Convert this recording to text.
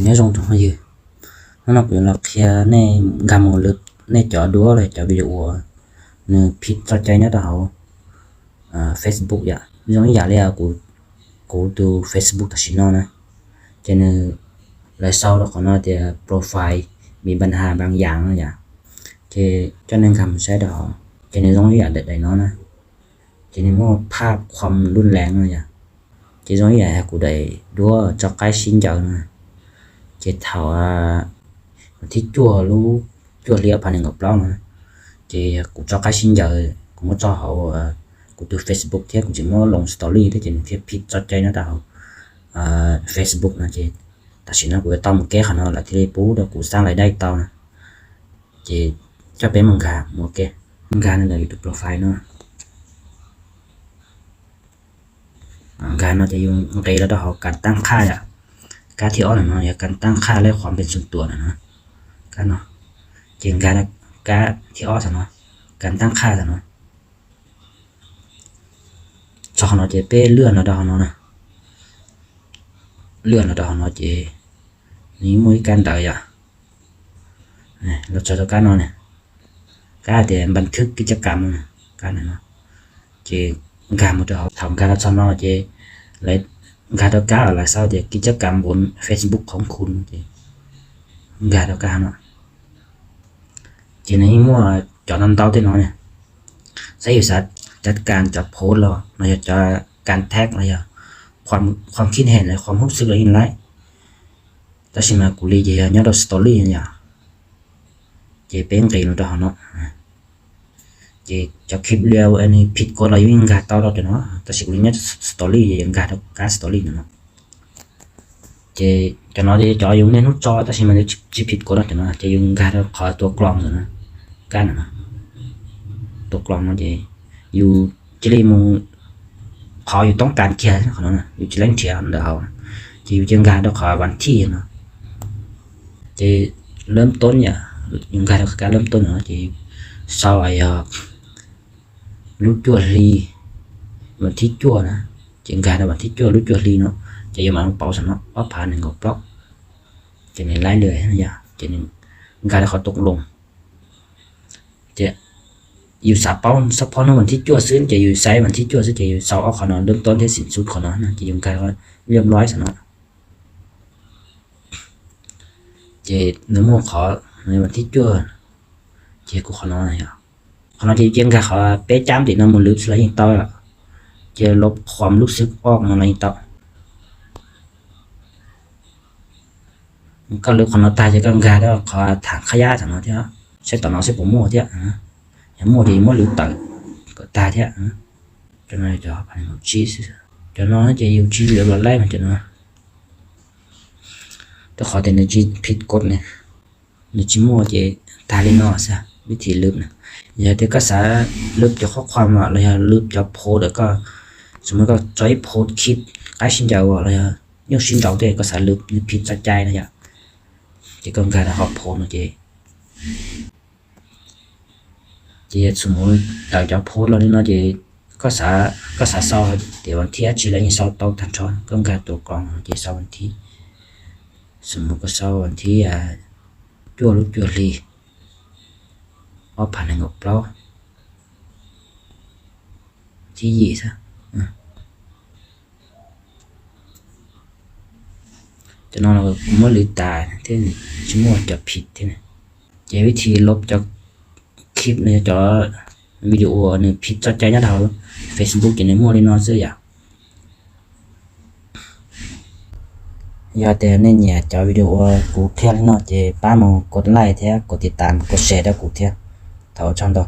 nhớ trong trong gì nó bị là kia này gam một lượt này chọn đúa rồi chọn video nè pít cho chơi nó đâu Facebook vậy giống như là của từ Facebook thì nó nè cho nên lại sau đó còn nó thì profile bị vấn đề bang dạng vậy thì cho nên cầm sẽ đó cho nên giống như là để nó nè cho nên nó ภาพความรุนแรงเลยchỉ giống như là của đầy đua cho cái xin chào nè chỉ thảo thích chùa liệu phản ứng ngọc đó nè chỉ cũng cho cái xin chào cũng có cho họ của từ Facebook thế cũng chỉ có lồng story thế chỉ thiết fit cho chơi nó đâu Facebook nè chỉ ta chỉ nó của tao một cái nó là thì bố đó cũng sang lại đây tao nè chỉ cho bé manga một cái manga này là YouTube profile nóการเราจะอยู่โอเคแล้วเราการตั้งค่าการที่ออนเนาะการตั้งค่าและความเป็นส่วนตัวนะการเนาะจริงการที่ออนเนาะการตั้งค่าเนาะจอเนาะจะเป้เลื่อนเราดาวเนาะนะเลื่อนเราดาวเนาะจะนี่มวยการได้เราจะการเนาะเนี่ยการเดี๋ยวบันทึกกิจกรรมการเนาะจะการมันจะทำการรับเนาะจะเลยการต้องการอะไรsaoจะกิจกรรมบน Facebook ของคุณจะการต้องการเนาะจะในมั่วจอดน้ำเต้าที่น้อยเนี่ยใช้อยู่สัตว์จัดการจับโพสเราเราจะการแท็กอะไรความคิดเห็นอะไรความรู้สึกอะไรอย่างไรแต่สิ่งมากุลีจะเนี่ยเราสตอรี่เนี่ยจะเป็นกี่เราเนาะchỉ cho clip leo anhผิดกฎอะไรวิ่งการต่อเราจะเนาะแต่สิ่งนี้สตอรี่อย่างการสตอรี่เนาะจะเนาะจะจ่ออยู่ในนู้นจอแต่สิ่งมันจะผิดกฎเราจะเนาะจะยุ่งการขอตัวกลองนะการเนาะตัวกลองมันจะอยู่จะได้มึงขออยู่ต้องการเคลียร์เขาเนาะอยู่จะเล่นเคลียร์เดี๋ยวจะอยู่จังการเราขอวันที่เนาะจะเริ่มต้นเนี่ยยุ่งการเริ่มต้นเนาะจะsau này lúc chua ly mình thích chua nè chuyện gà là mình thích chua lúc chua ly nó chỉ mà nó bảo sao nó ốp phản nên ngọc block cho nên lái lười nó giờ cho nên gà là khó tục lùng chứ yêu sạp bao nó mình thích chua xứ chỉ yêu say mình thích chua xứ chỉ yêu sau ốp nó đơn toán thế xịn sút của nó chỉ dùng gà là liêm lói sao nó chỉ nếu mà khó nên mình thích chua chỉ của nó này nó chỉ chuyên cả họ bé chám thì nó một lướt lấy hiện to chỉ lốpความรู้สึกออกมาในต่อก็เลือกของเราตายจะกันแล้วขอถังขยะถังเราเท่าใช้ต่อเราใช้ผมมั่วเท่าอย่างมั่วดีมั่วหรือต่อก็ตายเท่าcho nên cho phải một chi cho nó chỉ yêu chi liệu là lấy mà cho nó tôi khỏi tiền là chiผิดกฎnày là chiมั่วchỉ ta lên nó saoวิธีลึกนะอย่าเดี๋ยวก็สาลึกจะข้อความอะไรลึกจะโพสแล้วก็สมมติก็จอยโพสคลิปไอ้ชิ้นเจ้าอะไรยกชิ้นเจ้าเด็กก็สาลึกผิดใจนะจ๊ะจะกำการเขาโพสนะเจ๊สมมติเราจะโพสแล้วนี่เนาะเจ๊ก็สาเศร้าเดี๋ยววันที่อาทิตย์แล้วยังเศร้าต้องทันช้อนกำการตัวกรองเจ๊เศร้าวันที่สมมติก็เศร้าวันที่จั่วลุกจั่วลีốp phản ứng ngọc đó chỉ gì sao cho nó là mới lưỡi tài thế này chỉ mua chụpผิด thế này chỉวิธีลบcho clip này cho video này ผิด cho trái nhá đầu Facebook chỉ nên mua đi nó chứ giờ thì nên nhà cho video của theo nó chỉ ba màuกดไลค์ theo กดติดตามกดแชร์ แล้วกูเที่ยวthảo trong đó